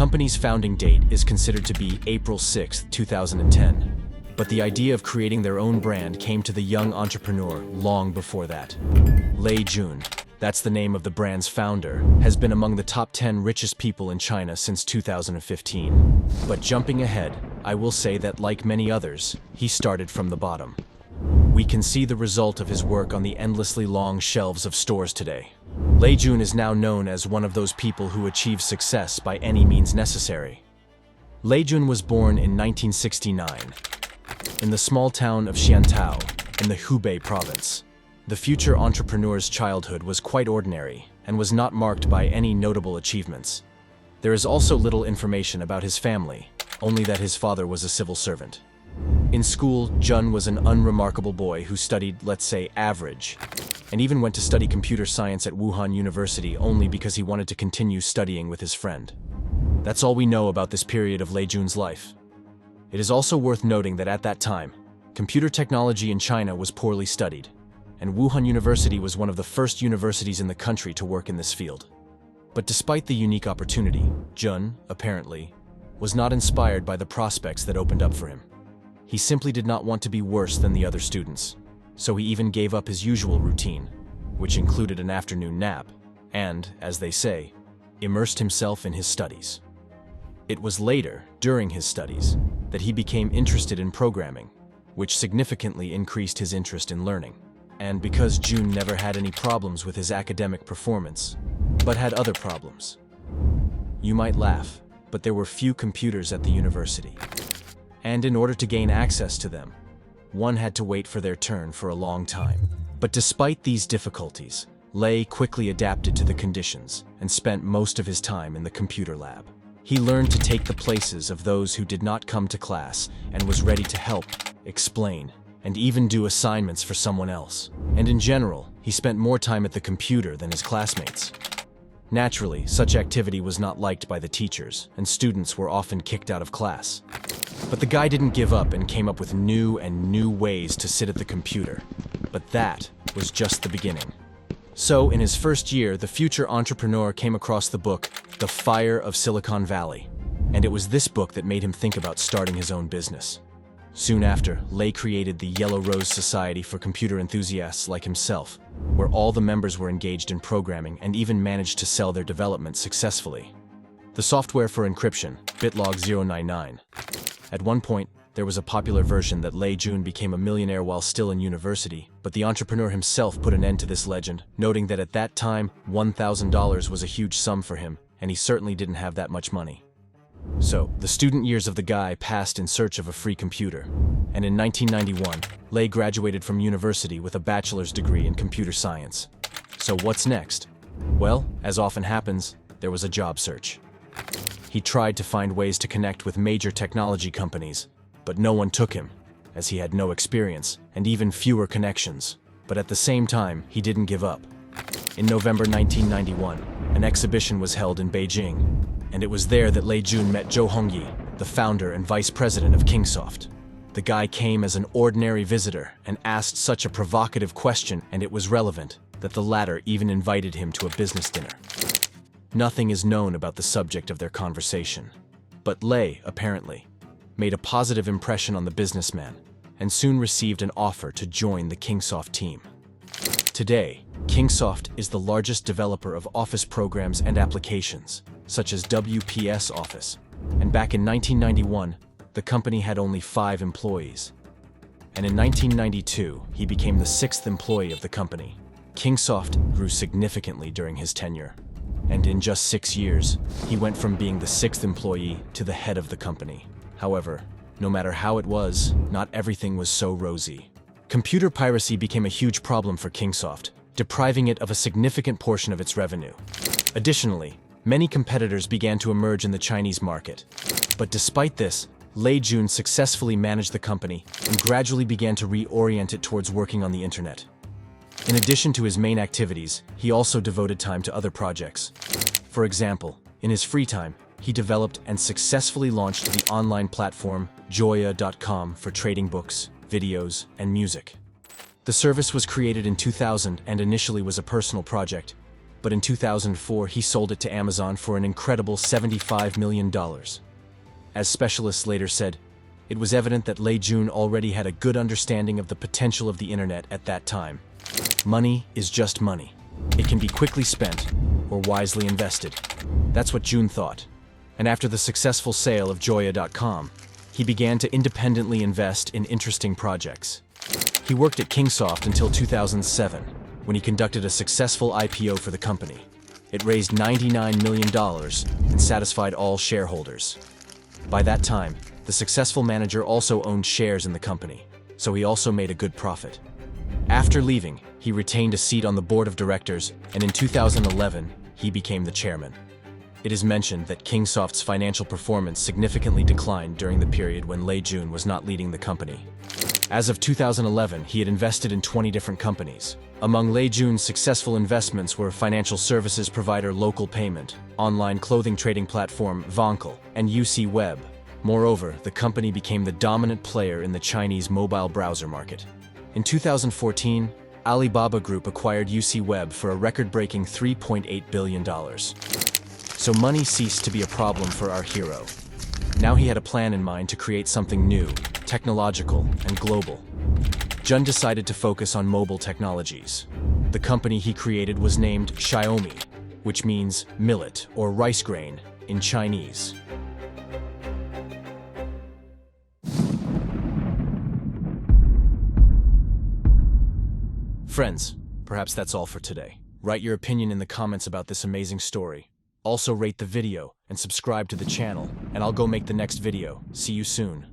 company's founding date is considered to be April 6, 2010. But the idea of creating their own brand came to the young entrepreneur long before that. Lei Jun, that's the name of the brand's founder, has been among the top 10 richest people in China since 2015. But jumping ahead, I will say that like many others, he started from the bottom. We can see the result of his work on the endlessly long shelves of stores today. Lei Jun is now known as one of those people who achieve success by any means necessary. Lei Jun was born in 1969 in the small town of Xiantao in the Hubei province. The future entrepreneur's childhood was quite ordinary and was not marked by any notable achievements. There is also little information about his family, only that his father was a civil servant. In school, Jun was an unremarkable boy who studied, let's say, average, and even went to study computer science at Wuhan University only because he wanted to continue studying with his friend. That's all we know about this period of Lei Jun's life. It is also worth noting that at that time, computer technology in China was poorly studied, and Wuhan University was one of the first universities in the country to work in this field. But despite the unique opportunity, Jun, apparently, was not inspired by the prospects that opened up for him. He simply did not want to be worse than the other students, so he even gave up his usual routine, which included an afternoon nap, and, as they say, immersed himself in his studies. It was later, during his studies, that he became interested in programming, which significantly increased his interest in learning. And because Jun never had any problems with his academic performance, but had other problems. You might laugh, but there were few computers at the university. And in order to gain access to them, one had to wait for their turn for a long time. But despite these difficulties, Lei quickly adapted to the conditions and spent most of his time in the computer lab. He learned to take the places of those who did not come to class and was ready to help, explain, and even do assignments for someone else. And in general, he spent more time at the computer than his classmates. Naturally, such activity was not liked by the teachers, and students were often kicked out of class. But the guy didn't give up and came up with new ways to sit at the computer. But that was just the beginning. So, in his first year, the future entrepreneur came across the book, The Fire of Silicon Valley. And it was this book that made him think about starting his own business. Soon after, Lei created the Yellow Rose Society for computer enthusiasts like himself, where all the members were engaged in programming and even managed to sell their development successfully. The software for encryption, BitLog 099. At one point, there was a popular version that Lei Jun became a millionaire while still in university, but the entrepreneur himself put an end to this legend, noting that at that time, $1,000 was a huge sum for him, and he certainly didn't have that much money. So, the student years of the guy passed in search of a free computer, and in 1991, Lei graduated from university with a bachelor's degree in computer science. So what's next? Well, as often happens, there was a job search. He tried to find ways to connect with major technology companies, but no one took him, as he had no experience and even fewer connections. But at the same time, he didn't give up. In November 1991, an exhibition was held in Beijing, and it was there that Lei Jun met Zhou Hongyi, the founder and vice president of Kingsoft. The guy came as an ordinary visitor and asked such a provocative question, and it was relevant, that the latter even invited him to a business dinner. Nothing is known about the subject of their conversation, but Lei, apparently, made a positive impression on the businessman and soon received an offer to join the Kingsoft team. Today, Kingsoft is the largest developer of office programs and applications, such as WPS Office, and back in 1991, the company had only 5 employees. And in 1992, he became the 6th employee of the company. Kingsoft grew significantly during his tenure, and in just 6 years, he went from being the 6th employee to the head of the company. However, no matter how it was, not everything was so rosy. Computer piracy became a huge problem for Kingsoft, depriving it of a significant portion of its revenue. Additionally, many competitors began to emerge in the Chinese market. But despite this, Lei Jun successfully managed the company and gradually began to reorient it towards working on the internet. In addition to his main activities, he also devoted time to other projects. For example, in his free time, he developed and successfully launched the online platform Joya.com for trading books, videos, and music. The service was created in 2000 and initially was a personal project, but in 2004 he sold it to Amazon for an incredible $75 million. As specialists later said, it was evident that Lei Jun already had a good understanding of the potential of the internet at that time. Money is just money. It can be quickly spent or wisely invested. That's what Jun thought. And after the successful sale of Joya.com, he began to independently invest in interesting projects. He worked at Kingsoft until 2007, when he conducted a successful IPO for the company. It raised $99 million and satisfied all shareholders. By that time, the successful manager also owned shares in the company, so he also made a good profit. After leaving, he retained a seat on the board of directors, and in 2011, he became the chairman. It is mentioned that Kingsoft's financial performance significantly declined during the period when Lei Jun was not leading the company. As of 2011, he had invested in 20 different companies. Among Lei Jun's successful investments were financial services provider Local Payment, online clothing trading platform Vonkel, and UC Web. Moreover, the company became the dominant player in the Chinese mobile browser market. In 2014, Alibaba Group acquired UC Web for a record-breaking $3.8 billion. So money ceased to be a problem for our hero. Now he had a plan in mind to create something new, technological, and global. Jun decided to focus on mobile technologies. The company he created was named Xiaomi, which means millet or rice grain in Chinese. Friends, perhaps that's all for today. Write your opinion in the comments about this amazing story. Also rate the video and subscribe to the channel, and I'll go make the next video. See you soon.